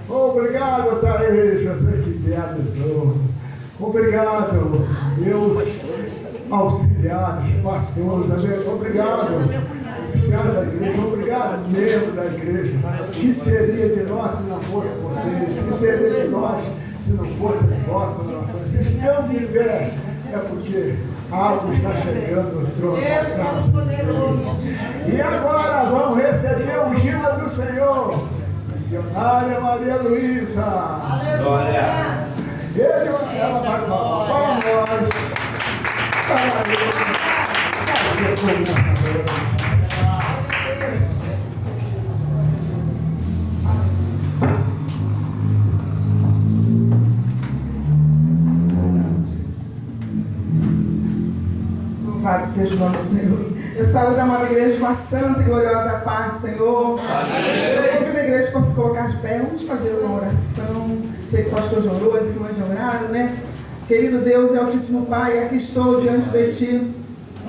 Obrigado, Thaís, você que me abençoou. Obrigado, meus auxiliares, pastores, obrigado, oficiais da igreja, obrigado, membro da igreja. Que seria de nós se não fosse vocês? Que seria de nós se não fosse vossas orações? Se estão de pé, é porque algo está chegando no trono da casa. E agora vamos receber o ungido do Senhor, missionária Maria Luísa. Aleluia! Ela vai falar para nós. Vai ser com essa Louvado seja o nome do Senhor. Eu saúdo a amada igreja com a santa e gloriosa paz do Senhor. Eu convido a igreja para se colocar de pé. Vamos fazer uma oração. Sei que o pastor já orou, as irmãs já oraram, né? Querido Deus e Altíssimo Pai, aqui estou diante de Ti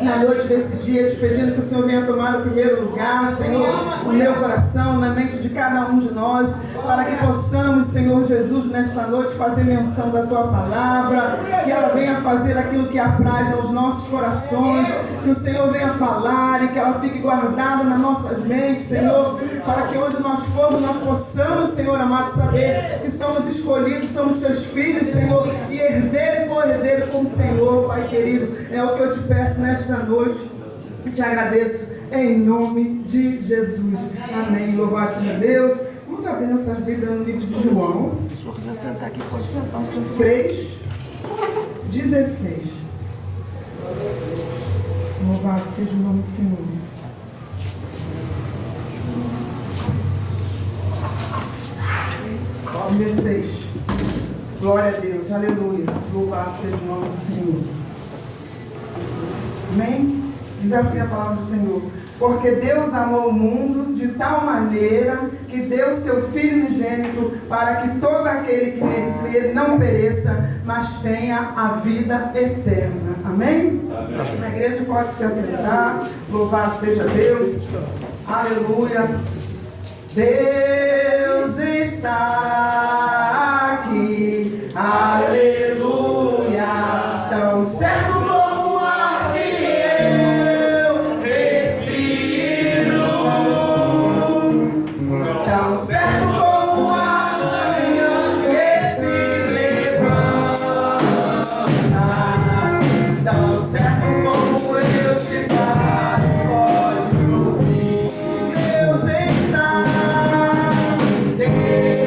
na noite desse dia, te pedindo que o Senhor venha tomar o primeiro lugar, Senhor, no meu coração, na mente de cada um de nós, para que possamos, Senhor Jesus, nesta noite fazer menção da Tua palavra, que ela venha fazer aquilo que apraz aos nossos corações, que o Senhor venha falar e que ela fique guardada nas nossas mentes, Senhor, para que onde nós formos, nós possamos, Senhor amado, saber que somos escolhidos, somos Teus filhos, Senhor, e herdeiro e co-herdeiro como Senhor, Pai querido, é o que eu te peço nesta noite e te agradeço em nome de Jesus. Amém. Louvado seja Deus. Vamos abrir nossas Bíblias no livro de João. Se for quiser sentar aqui, pode sentar. 3:16. Louvado seja o nome do Senhor. João 16. Glória a Deus. Aleluia. Louvado seja o nome do Senhor. Amém? Diz assim a palavra do Senhor. Porque Deus amou o mundo de tal maneira que deu seu Filho unigênito para que todo aquele que nele crê não pereça, mas tenha a vida eterna. Amém? Amém. A igreja pode se assentar. Louvado seja Deus. Aleluia. Deus está aqui. Aleluia. Tão certo como o ar que eu respiro, tão certo como a manhã que se levanta, tão certo como eu te falo, pode ouvir. Deus está, Deus está em nós,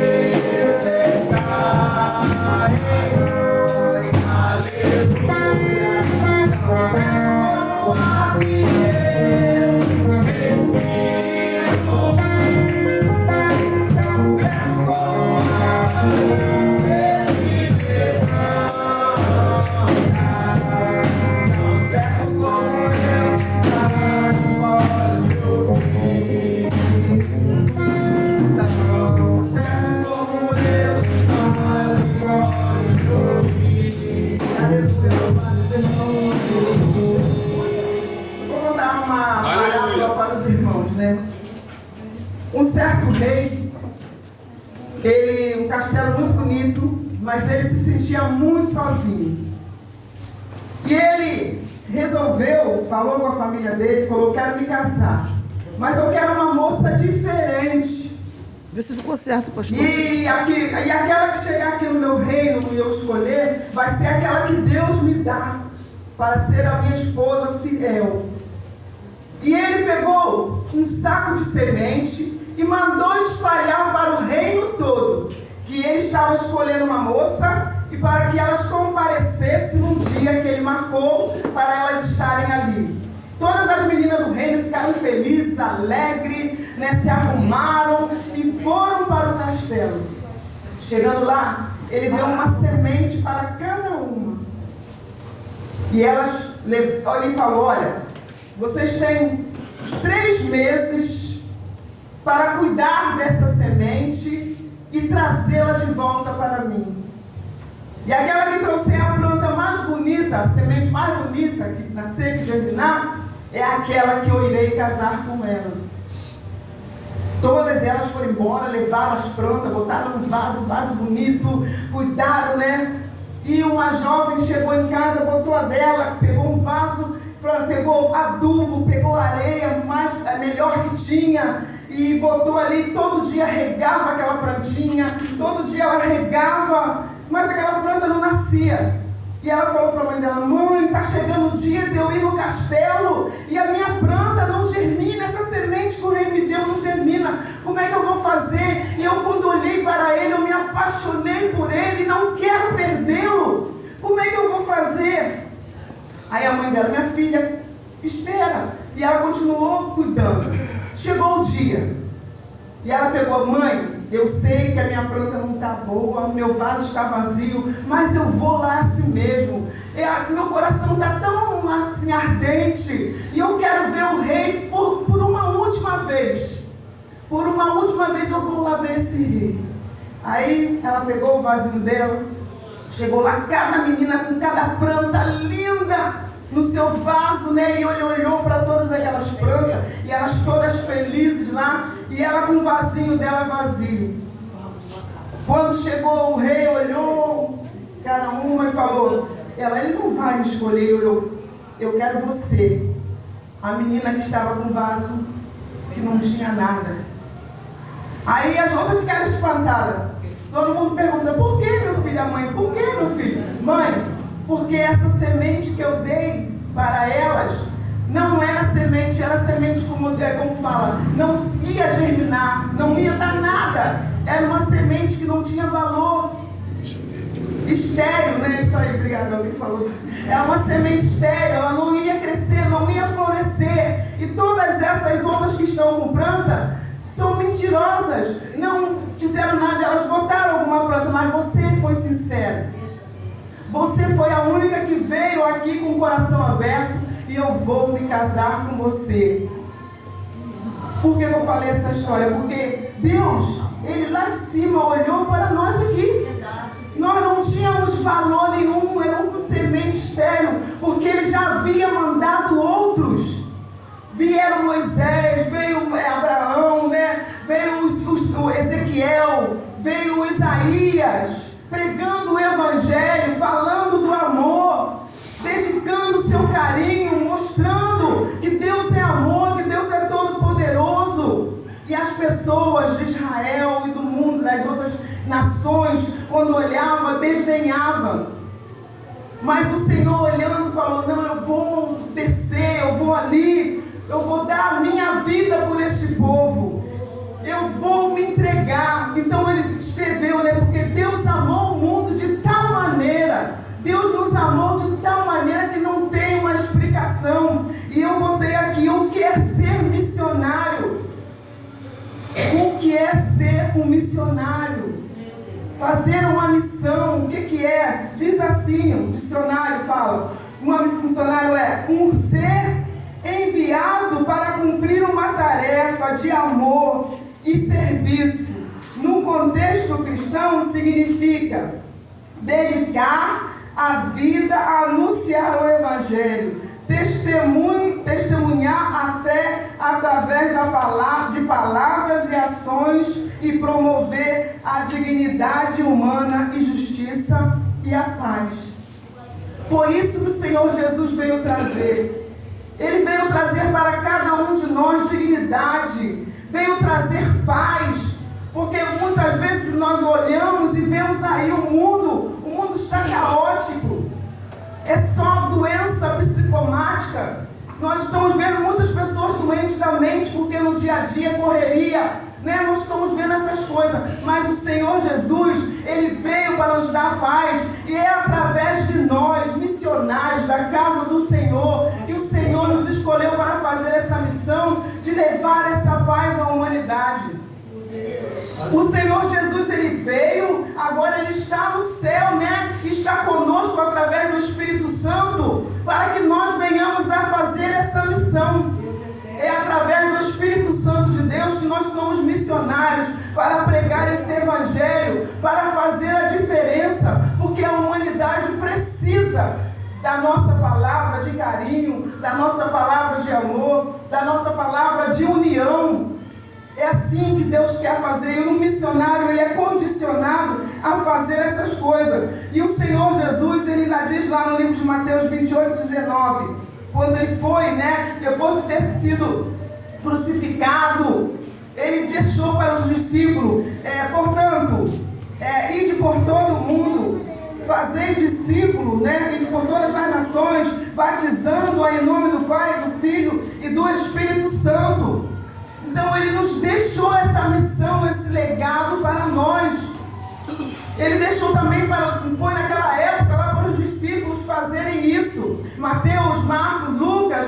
aleluia. Vou contar uma parábola para os irmãos, né? Um certo rei, um castelo muito bonito, mas ele se sentia muito sozinho. E ele resolveu, falou com a família dele, falou: quero me casar, mas eu quero uma moça diferente. Vê se ficou certo, pastor. E aquela que chegar aqui no meu reino e eu escolher, vai ser aquela que Deus me dá para ser a minha esposa fiel. E ele pegou um saco de semente e mandou espalhar para o reino todo que ele estava escolhendo uma moça e para que elas comparecessem no dia que ele marcou para elas estarem ali. Todas as meninas do reino ficaram felizes, alegres, né, se arrumaram e foram para o castelo. Chegando lá, ele deu uma semente para cada uma. E ele falou: olha, vocês têm 3 meses para cuidar dessa semente e trazê-la de volta para mim. E aquela que trouxer a planta mais bonita, a semente mais bonita que nascer, que germinar, é aquela que eu irei casar com ela. Todas elas foram embora, levaram as plantas, botaram um vaso bonito, cuidaram, né? E uma jovem chegou em casa, botou a dela, pegou um vaso, pegou adubo, pegou areia, a melhor que tinha, e botou ali, todo dia regava aquela plantinha, todo dia ela regava, mas aquela planta não nascia. E ela falou para a mãe dela: mãe, está chegando o dia de eu ir no castelo e a minha planta não germina, essa semente que o rei me deu não germina, como é que eu vou fazer? E eu, quando olhei para ele, eu me apaixonei por ele e não quero perdê-lo, como é que eu vou fazer? Aí a mãe dela: minha filha, espera. E ela continuou cuidando. Chegou o dia e ela pegou: mãe, eu sei que a minha planta não está boa, meu vaso está vazio, mas eu vou lá assim mesmo. Meu coração está tão assim ardente, e eu quero ver o rei por uma última vez. Por uma última vez eu vou lá ver esse rei. Aí ela pegou o vasinho dela, chegou lá, cada menina com cada planta linda no seu vaso, né? E olhou para todas aquelas plantas, e elas todas felizes lá, e ela com o vasinho dela vazio. Quando chegou o rei, olhou cada uma e falou: ele não vai me escolher, eu quero você. A menina que estava com o vaso, que não tinha nada. Aí as outras ficaram espantadas. Todo mundo pergunta: por que, meu filho? A mãe: por que, meu filho? Mãe, porque essa semente que eu dei para elas não era semente, era semente como fala, não ia germinar, não ia dar nada, era uma semente que não tinha valor, estéril, né? Isso aí, obrigado, alguém falou. É uma semente estéril, ela não ia crescer, não ia florescer. E todas essas outras que estão com planta são mentirosas, não fizeram nada, elas botaram alguma planta, mas você foi sincero. Você foi a única que veio aqui com o coração aberto, e eu vou me casar com você. Por que eu falei essa história? Porque Deus, Ele lá de cima olhou para nós aqui. Nós não tínhamos valor nenhum, era uma semente estéril, porque Ele já havia mandado outros. Vieram Moisés, veio Abraão, né? Veio o Ezequiel, veio Isaías, pregando o Evangelho, falando do amor, dedicando seu carinho, mostrando que Deus é amor, que Deus é todo-poderoso. E as pessoas de Israel e do mundo, das outras nações, quando olhavam, desdenhavam. Mas o Senhor olhando falou: não, eu vou descer, eu vou ali, eu vou dar a minha vida por este povo, eu vou me entregar. Então Ele escreveu, né? Porque Deus amou o mundo de tal maneira, Deus nos amou de tal maneira que não tem uma explicação. E eu botei aqui: o que é ser missionário? O que é ser um missionário? Fazer uma missão, o que é? Diz assim, o dicionário fala: um missionário é um ser enviado para cumprir uma tarefa de amor e serviço. No contexto cristão, significa dedicar a vida a anunciar o Evangelho, testemunhar a fé através de palavras e ações, e promover a dignidade humana e justiça e a paz. Foi isso que o Senhor Jesus veio trazer. Ele veio trazer para cada um de nós dignidade, veio trazer paz, porque muitas vezes nós olhamos e vemos aí o mundo está caótico, é só doença psicomática. Nós estamos vendo muitas pessoas doentes da mente, porque no dia a dia correria, né? Nós estamos vendo essas coisas, mas o Senhor Jesus, Ele veio para nos dar paz, e é através de nós, missionários da casa do Senhor, que o Senhor nos escolheu para fazer essa missão de levar essa paz à humanidade. O Senhor Jesus, Ele veio, agora Ele está no céu, né? Está conosco através do Espírito Santo, para que nós venhamos a fazer essa missão. É através do Espírito Santo de Deus que nós somos missionários, para pregar esse Evangelho, para fazer a diferença, porque a humanidade precisa da nossa palavra de carinho, da nossa palavra de amor, da nossa palavra de união. É assim que Deus quer fazer. E o missionário, ele é condicionado a fazer essas coisas. E o Senhor Jesus, ele ainda diz lá no livro de Mateus 28, 19, quando ele foi, depois de ter sido crucificado, ele deixou para os discípulos, portanto, ide por todo o mundo, fazei discípulos, ide por todas as nações, batizando em nome do Pai, do Filho e do Espírito Santo. Então ele nos deixou essa missão, esse legado para nós. Ele deixou também foi naquela época lá para os discípulos fazerem isso. Mateus, Marcos, Lucas,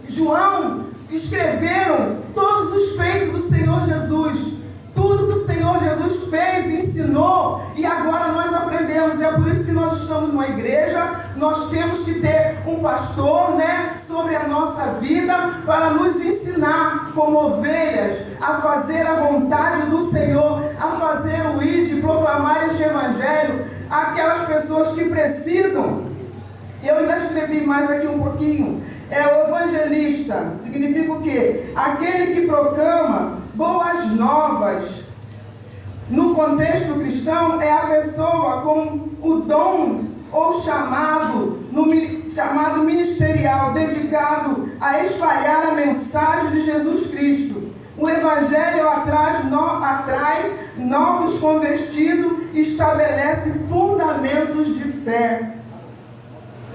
João escreveram todos os feitos do Senhor Jesus. Tudo que o Senhor Jesus fez, ensinou, e agora nós aprendemos. É por isso que nós estamos numa igreja. Nós temos que ter um pastor, sobre a nossa vida, para nos ensinar como ovelhas a fazer a vontade do Senhor, a fazer o ide, proclamar este evangelho àquelas pessoas que precisam. Eu ainda escrevi mais aqui um pouquinho. O evangelista significa o quê? Aquele que proclama boas novas. No contexto cristão, é a pessoa com o dom ou chamado ministerial, dedicado a espalhar a mensagem de Jesus Cristo. O evangelho atrai novos convertidos e estabelece fundamentos de fé.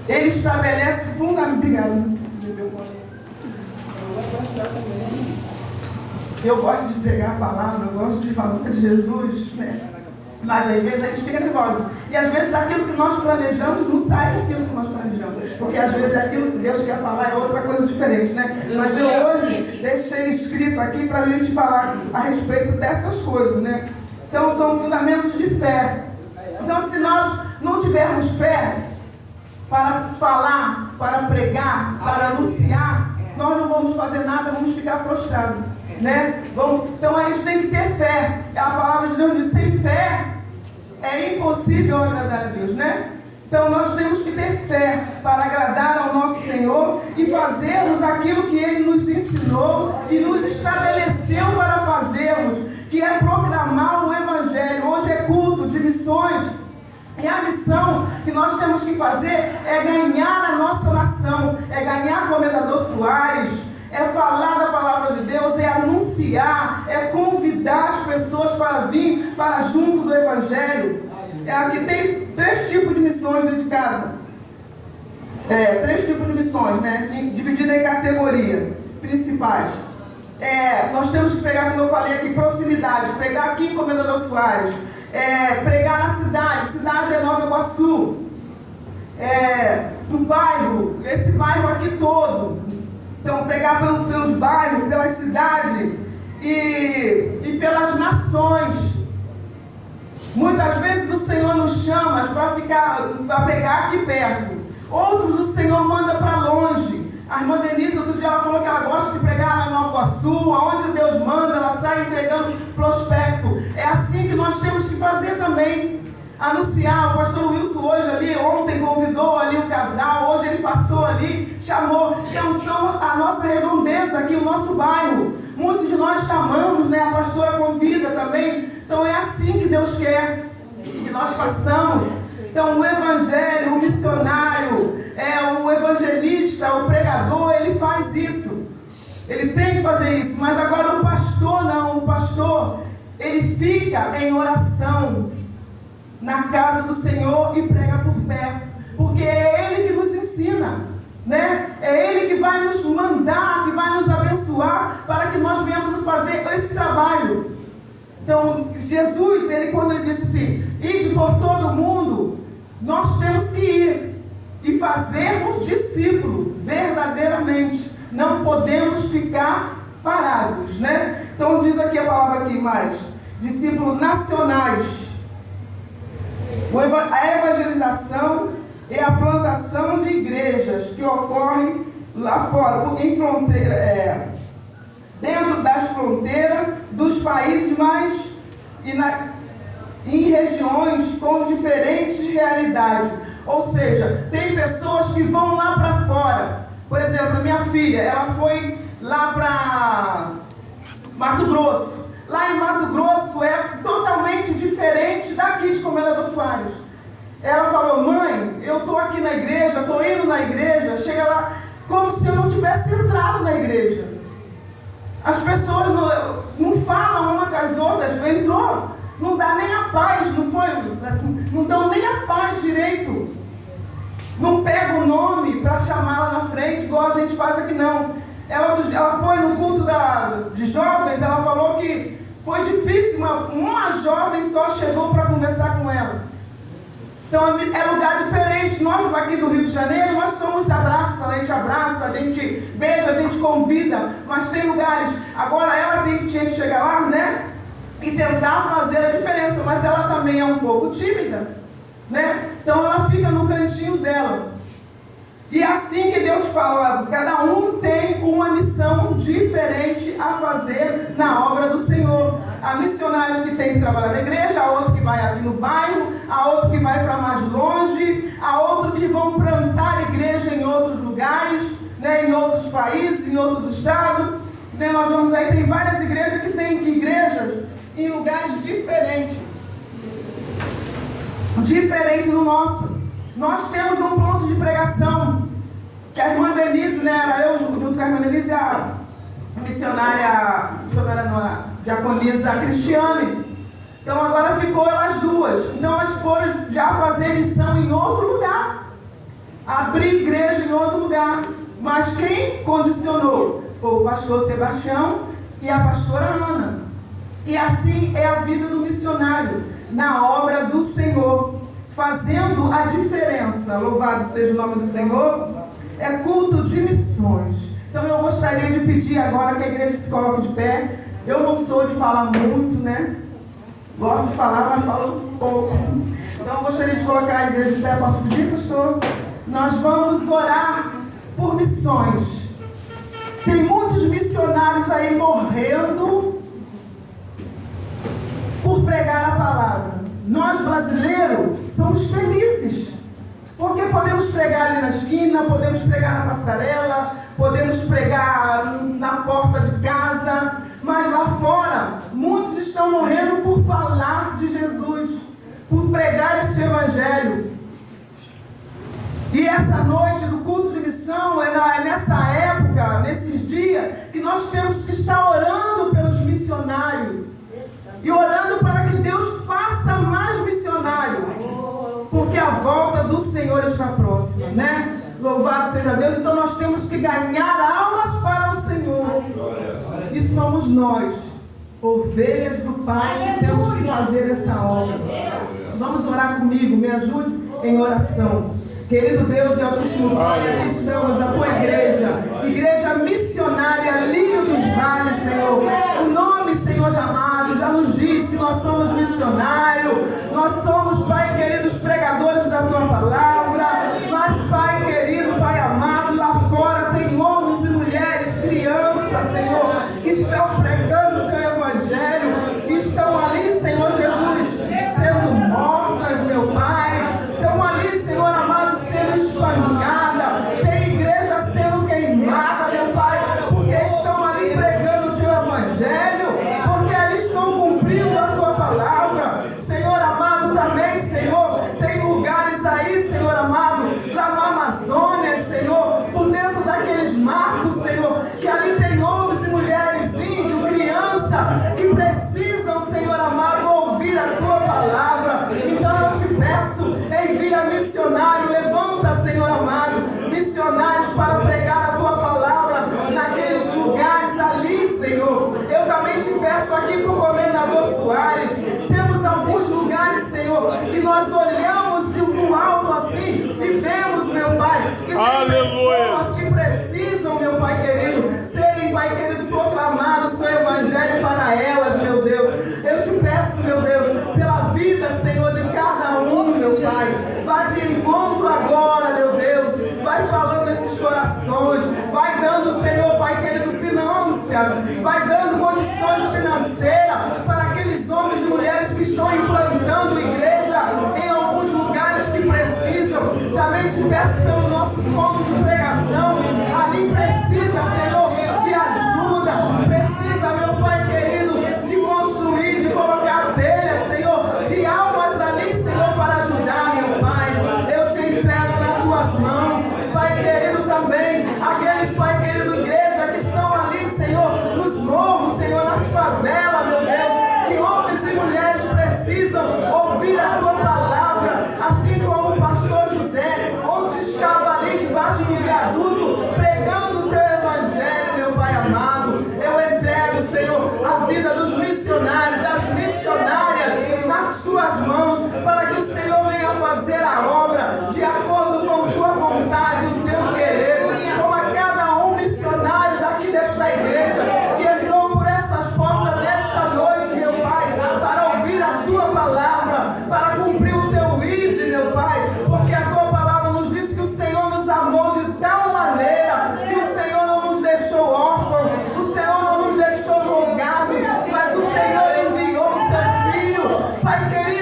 Ele estabelece fundamentos. Obrigado. Eu gosto de pegar a palavra, eu gosto de falar de Jesus, Mas às vezes a gente fica nervosa. E às vezes aquilo que nós planejamos não sai daquilo que nós planejamos. Porque às vezes aquilo que Deus quer falar é outra coisa diferente, Mas eu hoje deixei escrito aqui para a gente falar a respeito dessas coisas, Então são fundamentos de fé. Então se nós não tivermos fé para falar, para pregar, para anunciar, nós não vamos fazer nada, vamos ficar prostrados. Então a gente tem que ter fé. A palavra de Deus diz: sem fé é impossível agradar a Deus, Então nós temos que ter fé para agradar ao nosso Senhor e fazermos aquilo que Ele nos ensinou e nos estabeleceu para fazermos, que é proclamar o Evangelho. Hoje é culto de missões. E a missão que nós temos que fazer é ganhar a nossa nação, é ganhar Comendador Soares, é falar da palavra de Deus, é anunciar, é convidar as pessoas para vir para junto do Evangelho. Aqui tem 3 tipos de missões dedicadas. 3 tipos de missões, divididas em categorias principais. Nós temos que pregar, como eu falei aqui, proximidade, pregar aqui em Comendador Soares, pregar na cidade é Nova Iguaçu, no bairro, esse bairro aqui todo. Então, pregar pelos bairros, pelas cidades e pelas nações. Muitas vezes o Senhor nos chama para pregar aqui perto. Outros o Senhor manda para longe. A irmã Denise, outro dia, ela falou que ela gosta de pregar lá em Nova Iguaçu. Aonde Deus manda, ela sai entregando prospecto. É assim que nós temos que fazer também. Anunciar. O pastor Wilson hoje ali, ontem convidou ali o casal, hoje ele passou ali, chamou. Então são a nossa redondeza aqui, o nosso bairro. Muitos de nós chamamos, a pastora convida também. Então é assim que Deus quer que nós façamos. Então o evangelho, o missionário, o evangelista, o pregador, ele faz isso. Ele tem que fazer isso. Mas agora o pastor não. O pastor, ele fica em oração na casa do Senhor e prega por perto, porque é Ele que nos ensina, É Ele que vai nos mandar, que vai nos abençoar, para que nós venhamos fazer esse trabalho. Então, Jesus, quando Ele disse assim, ide por todo o mundo, nós temos que ir e fazermos discípulo, verdadeiramente. Não podemos ficar parados, Então, diz aqui a palavra aqui mais, discípulos nacionais. A evangelização é a plantação de igrejas que ocorrem lá fora, em fronteira, dentro das fronteiras dos países em regiões com diferentes realidades. Ou seja, tem pessoas que vão lá para fora. Por exemplo, minha filha, ela foi lá para Mato Grosso. Lá em Mato Grosso é totalmente diferente daqui de Comendador Soares. Ela falou: mãe, eu estou aqui na igreja, estou indo na igreja, chega lá como se eu não tivesse entrado na igreja. As pessoas não falam uma com as outras, entrou, não dá nem a paz, não foi? Assim, não dão nem a paz direito. Não pega o nome para chamá-la na frente, igual a gente faz aqui, não. Ela foi no culto de jovens, ela falou que foi difícil, uma jovem só chegou para conversar com ela. Então é lugar diferente. Nós aqui do Rio de Janeiro, nós somos abraça, a gente beija, a gente convida, mas tem lugares. Agora ela tinha que chegar lá, né? E tentar fazer a diferença, mas ela também é um pouco tímida, né? Então ela fica no cantinho dela. E é assim que Deus fala, cada um tem uma missão diferente a fazer na obra do Senhor. Há missionários que têm que trabalhar na igreja, há outro que vai aqui no bairro, há outro que vai para mais longe, há outro que vão plantar igreja em outros lugares, né, em outros países, em outros estados. Né, nós vamos aí, tem várias igrejas que têm igrejas em lugares diferentes. Diferente do nosso. Nós temos um ponto de pregação, que a irmã Denise, né, era eu junto com a irmã Denise, a missionária diaconisa Cristiane. Então agora ficou elas duas. Então elas foram já fazer missão em outro lugar, abrir igreja em outro lugar. Mas quem condicionou foi o pastor Sebastião e a pastora Ana. E assim é a vida do missionário na obra do Senhor, fazendo a diferença. Louvado seja o nome do Senhor. É culto de missões. Então eu gostaria de pedir agora que a igreja se coloque de pé. Eu não sou de falar muito, né? Gosto de falar, mas falo pouco. Então eu gostaria de colocar a igreja de pé. Posso pedir, pastor? Nós vamos orar por missões. Tem muitos missionários aí morrendo por pregar a palavra. Nós brasileiros somos felizes, porque podemos pregar ali na esquina, podemos pregar na passarela, podemos pregar na porta de casa, mas lá fora muitos estão morrendo por falar de Jesus, por pregar esse evangelho. E essa noite do culto de missão é nessa época, nesses dias, que nós temos que estar orando pelos missionários e orando para que Deus faça mais missionário, porque a volta do Senhor está próxima, né? Louvado seja Deus. Então nós temos que ganhar almas para o Senhor, e somos nós, ovelhas do Pai, que temos que fazer essa obra. Vamos orar comigo, me ajude em oração. Querido Deus e Altíssimo Pai, aqui estamos, a tua igreja missionária, Lírio dos Vales, Senhor. O nome, Senhor amado, já nos diz que nós somos missionários, nós somos, Pai querido, os pregadores da tua palavra. Mas, Pai querido, Pai amado, lá fora tem homens e mulheres, crianças, Senhor, que estão pregando o teu evangelho, que estão ali, Senhor Jesus, sendo mortas, meu Pai. Estão ali, Senhor amado, sendo espancada. Tem igreja sendo queimada, meu Pai, porque estão ali pregando o teu evangelho, porque ali estão cumprindo a tua palavra. Senhor amado, também, Senhor, tem lugares aí, Senhor amado, lá na Amazônia, Senhor, por dentro daqueles matos, Senhor, que ali tem homens e mulheres, índios, crianças, que precisam, Senhor amado, ouvir a tua palavra. Então eu te peço, envia missionário, levanta, Senhor amado, missionários para pregar a tua palavra naqueles lugares ali, Senhor. Eu também te peço aqui para o Comendador Soares. Temos alguns lugares, Senhor, que nós olhamos do alto assim e vemos, meu Pai, que tem pessoas que precisam, meu Pai querido, serem, Pai querido, proclamar o seu evangelho para elas, meu Deus. Eu te peço, meu Deus, pela vida, Senhor, de cada um, meu Pai. Vá de encontro agora, meu Deus. Vai falando esses corações. Vai dando, Senhor, Pai querido, finança. Vai dando condições financeiras para aqueles homens e mulheres que estão implantando igreja em alguns lugares que precisam. Também te peço pelo nosso ponto de pregação. Ali precisa, Senhor, de ajuda. Precisa, meu Pai querido, querido.